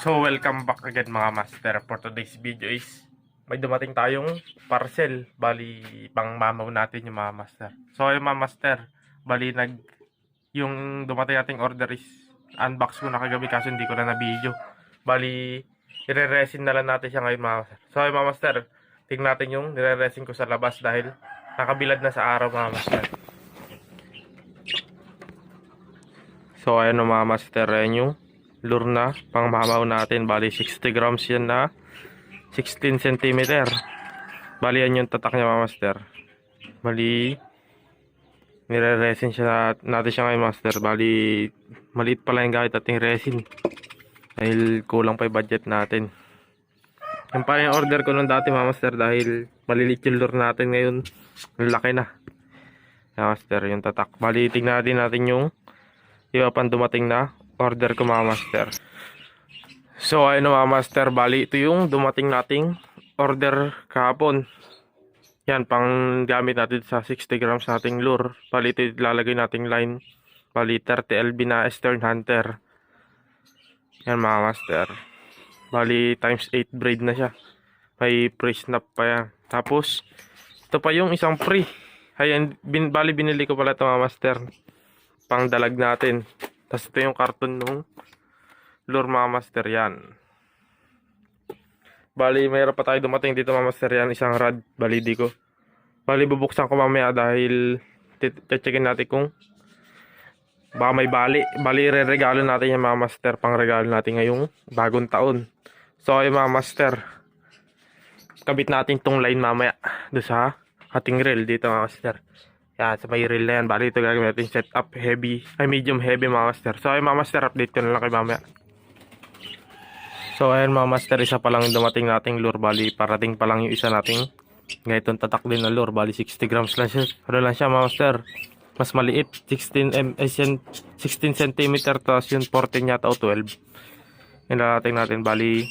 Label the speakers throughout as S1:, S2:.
S1: So welcome back again mga master. For today's video is may dumating tayong parcel. Bali pang mamaw natin yung mga master. So yung mga master, bali yung dumating nating order is unbox ko na kagabi kaso hindi ko na na-video. Bali ire-resin na lang natin siya ngayon mga master. So yung mga master, tingnan natin yung nire-resin ko sa labas dahil nakabilad na sa araw mga master. So ayun mga master, ayun yung lure na pang mamaw natin. Bali 60 grams yan na 16 cm. Bali yan yung tatak niya mga master. Bali nire-resin siya natin siya ngayon master. Bali maliit pala yung gamit ating resin dahil kulang pa yung budget natin. Yan pa yung order ko nung dati mga master dahil maliliit yung lure natin ngayon. Ang laki na mga master yung tatak. Bali tingnan natin yung iba pang dumating na order ko mga master. So ayun mga master, bali ito yung dumating nating order kahapon. Yan pang gamit natin sa 60 grams nating lure. Bali ito ilalagay nating line. Bali 30 LB na Eastern Hunter. Yan mga master. Bali times 8 braid na siya. May pre-snap pa yan. Tapos ito pa yung isang free. Ayan, bali binili ko pala ito mga master. Pang dalag natin. Tapos ito yung karton nung lure mga master yan. Bali mayroon pa tayo dumating dito mga master yan. Isang rod. Bali di ko. Bali bubuksan ko mamaya dahil checkin natin kung baka may bali. Bali re-regalo natin yung mga master. Pang regalo natin ngayong bagong taon. So ay mga master, kabit natin tong line mamaya doon sa ating reel dito mga master. Yan, sa may reel na yan. Bali ito gagawin natin set up heavy, ay medium heavy mga master. So ay mga master, update ko na lang kay mamaya. So ayun mga master, isa pa lang dumating nating lure. Bali parating pa lang yung isa nating ganitong tatak din na lure. Bali 60 grams lang siya. Ano lang siya mga master, mas maliit, 16 cm, tapos yun 14 yata o 12. Yan natin. Bali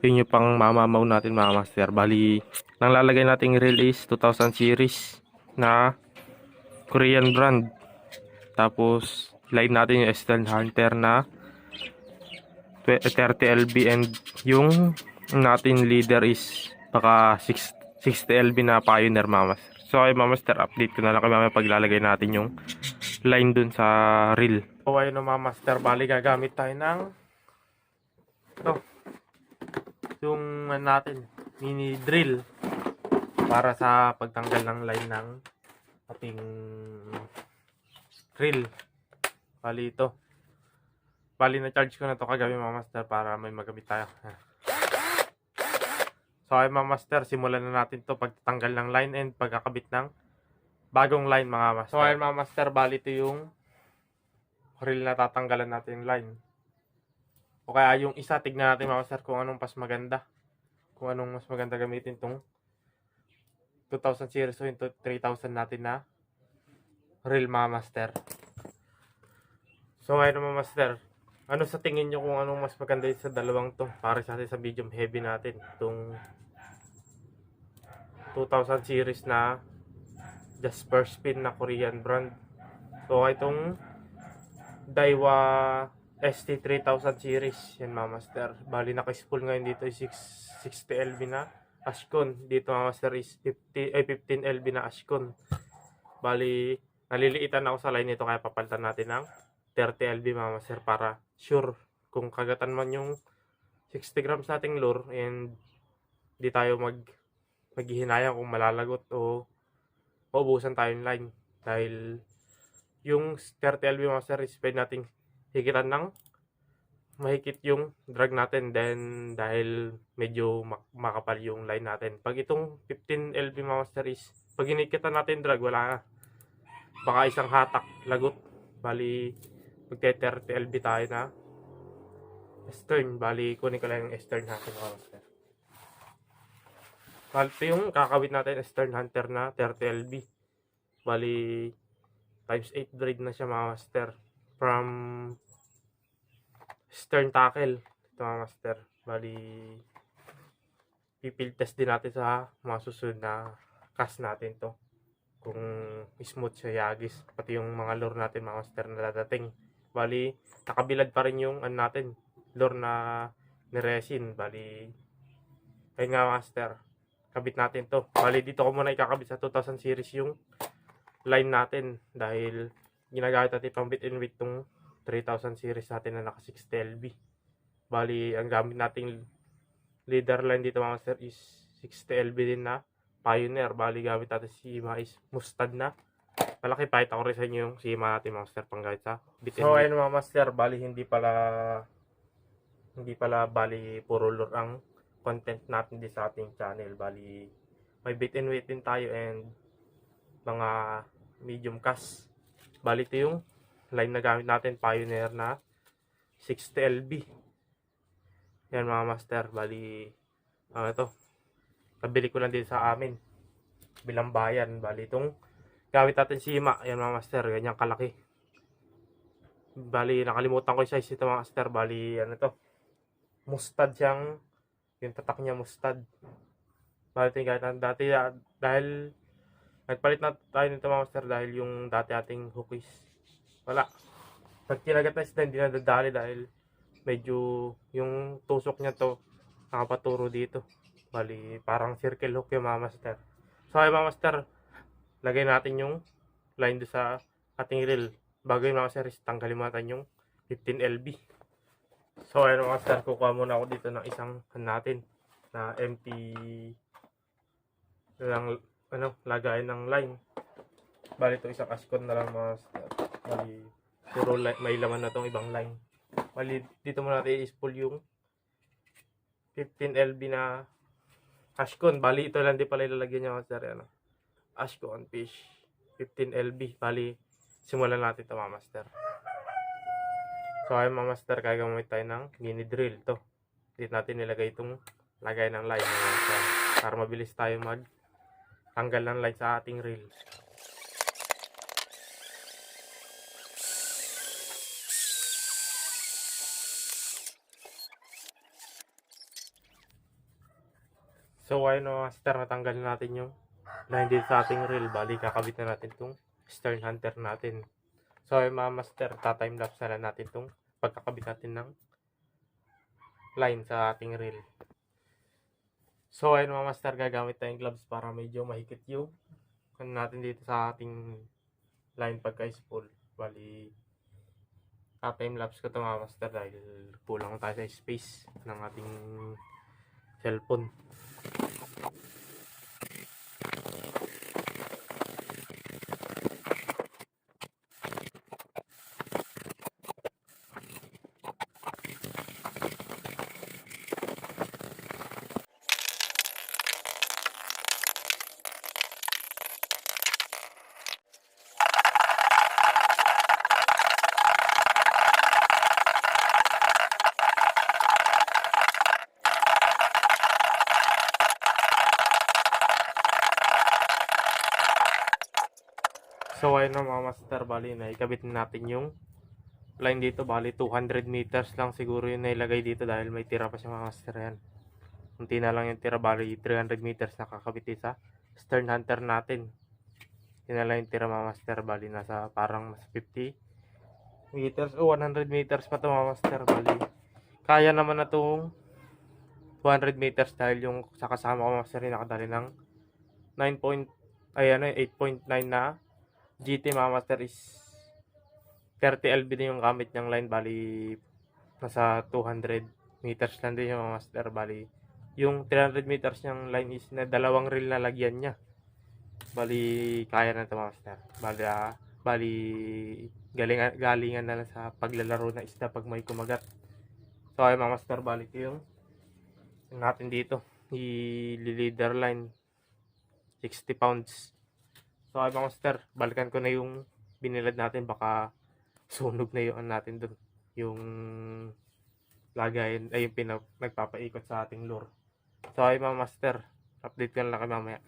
S1: yun yung pang mamamaw natin mga master. Bali nang lalagay nating reel is 2000 series na Korean brand. Tapos line natin yung Eastern Hunter na 30 LB, and yung natin leader is baka 60 LB na Pioneer mga master. So ay mga master, update ko na lang kay mamaya paglalagay natin yung line dun sa reel. So ayun mga master, bali gagamit tayo ng ito, yung natin mini drill para sa pagtanggal ng line ng ating reel. Bali ito, bali na charge ko na to kagabi mga master para may magamit tayo. So ay mga master, simulan na natin to pagtanggal ng line and pagkakabit ng bagong line mga master. So ay mga master, bali ito yung reel na tatanggalan natin yung line. O kaya yung isa, tignan natin mga master kung anong mas maganda. Kung anong mas maganda gamitin tong 2000 series o yung 3000 natin na reel mga master. So ayun mga master, ano sa tingin nyo kung anong mas maganda sa dalawang to para sa atin sa medium heavy natin? Itong 2000 series na Jasper Spin na Korean brand. So itong Daiwa ST3000 series, yan mga master. Bali naka-spool ngayon dito is 60 LB na Ashcon. Dito mga master is 15 LB na Ashcon. Bali naliliitan ako sa line nito kaya papalitan natin ng 30 LB mga master para sure kung kagatan man yung 60 grams nating lure and di tayo maghihinayang kung malalagot o maubusan tayong line. Dahil yung 30 LB mga master is pwede nating higitan ng mahigit yung drag natin then dahil medyo makapal yung line natin. Pag itong 15 LB mga master is pag hinikitan natin drag, wala na, baka isang hatak lagot. Bali magte 30 LB tayo na Eastern. Bali kunin ko lang yung Eastern natin mga master. Bali ito yung kakawit natin Eastern Hunter na 30 LB. Bali times 8 braid na siya mga master from Stern Tackle. Ito mga master, bali pipil test din natin sa mga susunod na cast natin to kung smooth siya, yagis, pati yung mga lure natin mga master na dadating. Bali nakabilad pa rin yung natin lure na ni-resin. Bali, ayun nga master, kabit natin to. Bali, dito ko muna ikakabit sa 2000 series yung line natin dahil ginagamit natin pang bit and weight tong 3000 series natin na naka 60 LB. Bali, ang gamit nating leader line dito mga master is 60 LB din na Pioneer. Bali, gamit natin si Sima is Mustad na. Malaki, pakita ko rin sa inyo yung Sima natin mga master pang guide sa bit and weight. So ayun mga master, bali hindi pala bali puro lure ang content natin din sa ating channel. Bali, may bit and weight din tayo and mga medium cast. Bali, ito yung line na gamit natin, Pioneer na 60 LB. Yan mga master, bali ito, nabili ko lang din sa amin bilang bayan. Bali, itong gamit natin Sima, yan mga master, ganyan kalaki. Bali, nakalimutan ko yung size ito mga master. Bali, ano to, mustad siyang, yung tatak niya mustad. Bali, ito yung gamit natin dati dahil nagpalit na tayo nito mga master dahil yung dati ating hook is wala. Pag kinagat na isda, hindi na dadali dahil medyo yung tusok niya to nakapaturo dito. Bali, parang circle hook yung mga master. So ay mga master, lagay natin yung line doon sa ating reel. Bago yung mga master, tanggalin natin yung 15 LB. So ayun mga master, kukuha muna ako dito ng isang natin na empty lang, lagay ng line. Bali, ito isang Ashcon na lang mga master. Bali, puro may laman na tong ibang line. Bali, dito muna natin i-spool yung 15 LB na Ashcon. Bali, ito lang din pala ilalagyan niya master. Ashcon fish 15 LB. Bali, simulan natin ito mga master. So ayun mga master, gagamit tayo ng mini drill to. Dito natin nilagay itong lagay ng line mga master, para mabilis tayo mag tanggal ng line sa ating reel. So ayun mga master, natanggal natin yung line dito sa ating reel. Bali, kakabit na natin itong stern hunter natin. So ayun mga master, ta-timelapse na lang natin itong pagkakabit natin ng line sa ating reel. So ayun mga master, gagamit tayong gloves para medyo mahigit yung natin dito sa ating line pagka-spool. Bali, ta-timelapse ko ito mga master dahil kulang tayo sa space ng ating cellphone. So ayun na mga master, bali na ikabit natin yung line dito. Bali 200 meters lang siguro yung nailagay dito dahil may tira pa siya mga master. Yan, kunti na lang yung tira. Bali 300 meters nakakabit sa stern hunter natin. Yun na lang yung tira mga master. Bali nasa parang 50 meters o 100 meters pa to mga master. Bali kaya naman na itong 200 meters dahil yung sa kasama ko mga master nakadali ng 8.9 na GT mga master is 30 LB din yung gamit niyang line. Bali nasa 200 meters lang din yung mga master. Bali yung 300 meters niyang line is na dalawang reel na lagyan niya. Bali kaya na ito mga master. Bali galingan na lang sa paglalaro na isda pag may kumagat. So ay mga master, bali ito yung natin dito i-leader line 60 pounds. So ay mga master, balikan ko na yung binilad natin, baka sunog na yung natin dun, yung lagayin ay yung nagpapaikot sa ating lure. So ay mga master, update ko na lang kayo mamaya.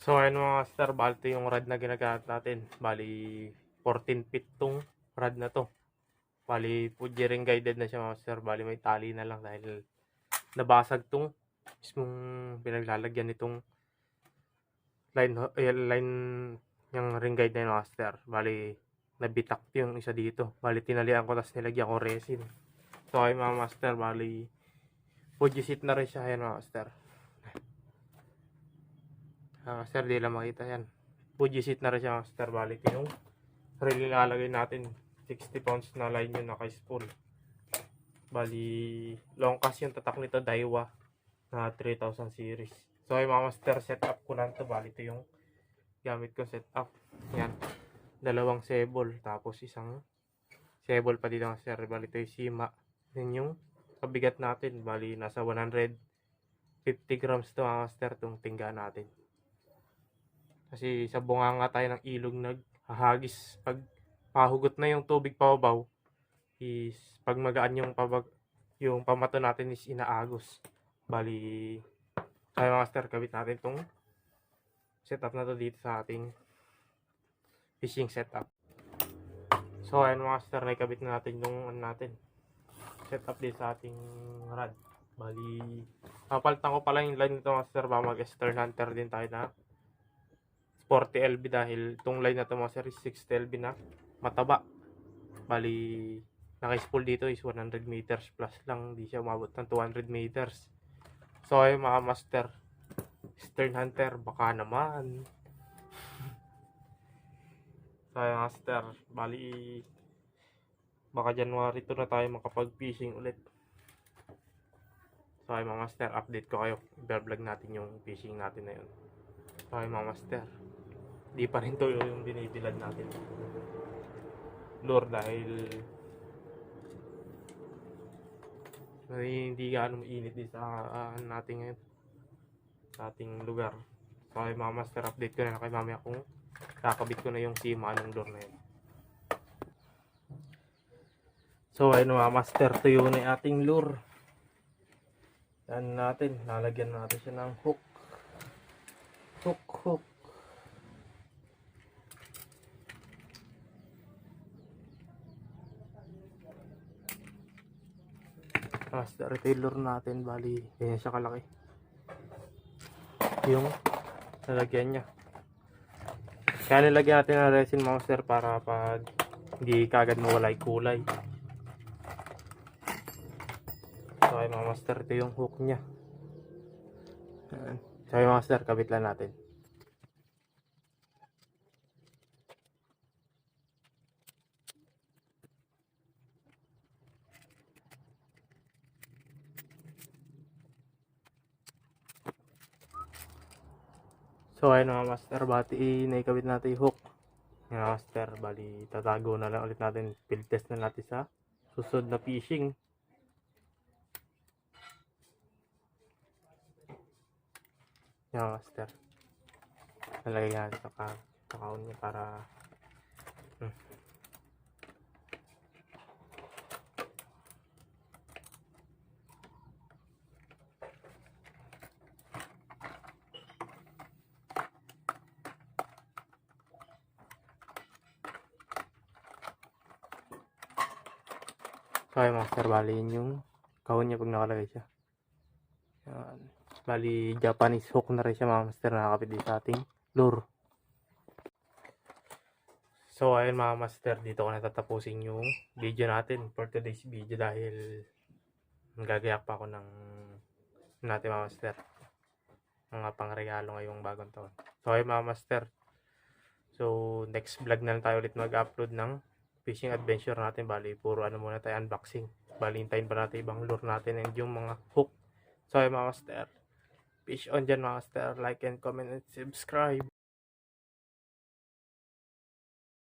S1: So ayun mga master, bali ito yung rod na ginagamit natin. Bali 14 feet tong rod na to. Bali Fuji-ring guided na siya mga master. Bali may tali na lang dahil nabasag tong mismong pinaglalagyan nitong line yung ring guide na yung master. Bali nabitak yung isa dito. Bali tinalian ko, tapos nilagyan ko resin. So ay mga master, bali Fujisit na rin siya. Ayan mga master. Master, di lang makita yan. Fujisit na rin siya master. Bali ito yung reel ilalagay natin. 60 pounds na line yun, naka-spool. Bali long cast yung tatak nito, Daiwa na 3000 series. So ay mga master, setup ko lang to. Bali ito yung gamit ko setup. Yan, dalawang sable, tapos isang sable pa dito master. Bali ito yung Sima. Yan yung kabigat natin. Bali nasa 150 grams to mga master, itong tingga natin. Kasi sa bunganga tayo ng ilog naghahagis. Pag pahugot na yung tubig pababaw, is pag magaan yung pamato natin is inaagos. Bali tayo mga master, kabit natin itong setup na to dito sa ating fishing setup. So ayun mga master, naikabit na natin yung setup dito sa ating rod. Bali papalitan ko pala yung line nito master, ba mag Stern Hunter din tayo na 40 LB, dahil itong line na ito master is 60 LB na mataba. Bali naka-spool dito is 100 meters plus lang, di siya umabot ng 200 meters. So ayun mga master, Stern Hunter baka naman. So ayun master, bali baka January 2 na tayo makapag-fishing ulit. So ayun mga master, update ko kayo. I-vlog natin yung fishing natin na yun. So ayun mga master, di pa rin to yung binibilad natin lure, dahil hindi gaano mainit din sa natin ngayon, sa ating lugar. So ayun mga master, update ko na kay mamaya kung kakabit ko na yung Sima ng lure na yun. So ayun mga master, tuyo na yung ating lure. Yan natin, lalagyan natin siya ng hook. Hook. Master, ito yung lure natin. Bali, ganyan siya kalaki yung lalagyan niya. Kaya nilagyan natin ng resin master para pag hindi kagad mawala yung kulay. So ay mga master, ito yung hook niya. So ay mga master, kabit lang natin. So ayun mga master, bati naikabit natin yung hook. Yung master, bali tatago na lang ulit natin. Field test na natin sa susunod na fishing. Yung master, nalagay natin sa kahon niya para so ayun master, bali yun yung kahon niya pag nakalagay siya. Yan. Bali Japanese hook na rin siya mga master, nakakapit din sa ating lure. So ayun mga master, dito ko natatapusin yung video natin for today's video, dahil gagayak pa ako ng natin mga master, mga pangregalo ngayong bagong taon. So ayun mga master, so next vlog na lang tayo ulit mag-upload ng fishing adventure natin. Bali puro ano muna tayo, unboxing. Bali hintayin pa natin ibang lure natin and yung mga hook. So ayun mga master, fish on dyan mga master, like and comment and subscribe.